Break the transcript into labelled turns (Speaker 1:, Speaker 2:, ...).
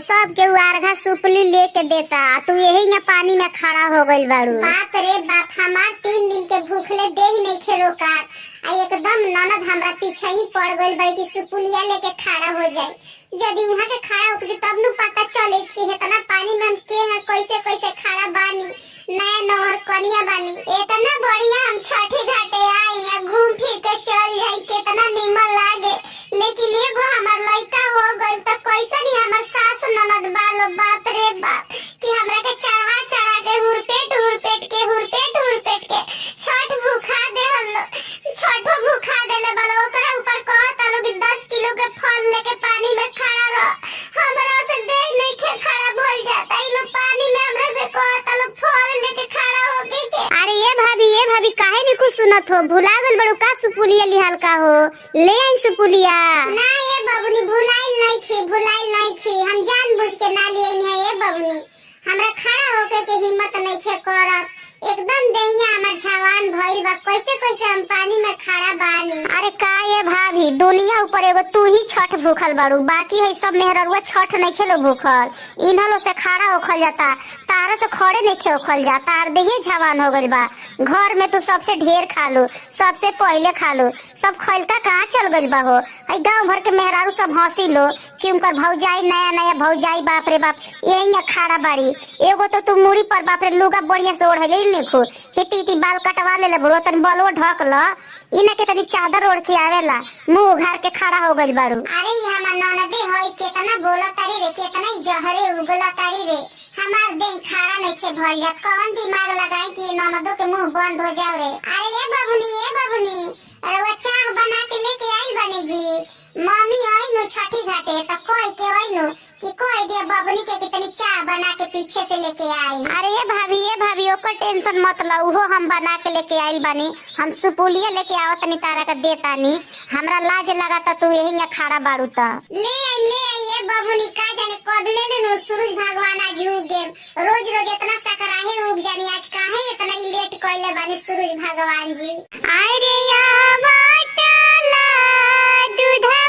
Speaker 1: सब के अर्घा सुपली लेके देता, तू यही ना पानी में खड़ा हो गइल बाड़ू।
Speaker 2: बाप रे बाप, हमार 3 दिन के भूखले देह नहीं खे रोका। एकदम ननद हमरा पीछे ही पड़ गइल बड़ी कि सुपुलिया लेके खड़ा हो जाए। यदि वहां के खड़ा होके तब नु पता चले कि इतना पानी में हम के कैसे कैसे खड़ा बानी, नया नहर कनिया बानी। इतना बढ़िया हम छठी घाटे आई या घूम फिर के चल जाई, कितना निमन लागे। लेकिन एगो हमार लइका हो गइल त कैसे नहीं हमर सास ननद बालो, बाप रे बाप, कि हमरा के चढ़ा चढ़ा के हुरपेट के छठ भूखा दे हल्लो, छठो भूखा देले बालो। ओकरा ऊपर कहत आलो कि 10 किलो के फल लेके पानी में खड़ा रह। हमरा से देह नहीं खे खड़ा भइल जाता। ई लो पानी में हमरा से कहत आलो फल लेके खड़ा होके के।
Speaker 1: अरे ये भाभी काहे नहीं कुछ सुनत हो? भुला गइल बड़ू का सुपुलिया लिहाल का हो? ले आई सुपुलिया।
Speaker 2: ना ये बबुनी भुलाइल नहीं खी, हम जानबूझ के ना लिए नहीं ये बबुनी। हमरा खड़ा होके के हिम्मत नहीं खे करत। एकदम देहिया हमर जवान भइल बा, कैसे कैसे हम पानी में खड़ा बानी।
Speaker 1: अरे का ये भाभी, दुनिया ऊपर एगो तू ही छठ भूखल बाड़ू, बाकी है सब मेहररुआ छठ नहीं खेलो भूखल। इन्हलो से खड़ा होखल जाता, तारा से खड़े नहीं खे होखल जाता। और देहिए जवान हो गइल बा। घर में तू सबसे ढेर खा लो, सबसे पहले खा लो, सब खैलता कहाँ चल गइल बा हो? आई गांव भर के मेहरारू सब हंसी लो कि उनकर भौजाई नया भौजाई, बाप रे बाप यही खड़ा बाड़ी। एगो तो तू मुड़ी पर बाप रे लुगा बढ़िया से ओढ़ले देखो, हिती बाल कटवा ले बड़ो, तनी बलवा ढक ल, इना के तनी चादर ओढ़ के आवेला, मुंह उघार के खड़ा हो गइल बाड़ू।
Speaker 2: अरे ये हमर ननदे होई, केतना बोला तारी रे, केतना ही जहरे उगला तारी रे। हमार देह खड़ा नहीं खे भइल जात। कौन दिमाग लगाई कि ननदों के मुंह बंद हो जाओ रे। अरे ये बबुनी, अरे वो चाह बना के लेके आई बनी जी। मम्मी आई नु छठी घाटे त कोई के आई नु कि कोई दे बबुनी के कितनी चाह बना के पीछे से लेके आई।
Speaker 1: अरे ये भाभी ओकर टेंशन मत लो, वो हम बना के लेके आइल बानी। हम सुपुलिया लेके आवत तनी तारा के देतानी। हमरा लाज लगाता तू यही खड़ा बाड़ू त।
Speaker 2: ले आई ये बबुनी, का जाने कब ले नु सूरज भगवान आज उग गए। रोज इतना सकराहे उग जानी, आज काहे इतना लेट कइले बानी सूरज भगवान जी।
Speaker 1: अरे या बाटला दूधा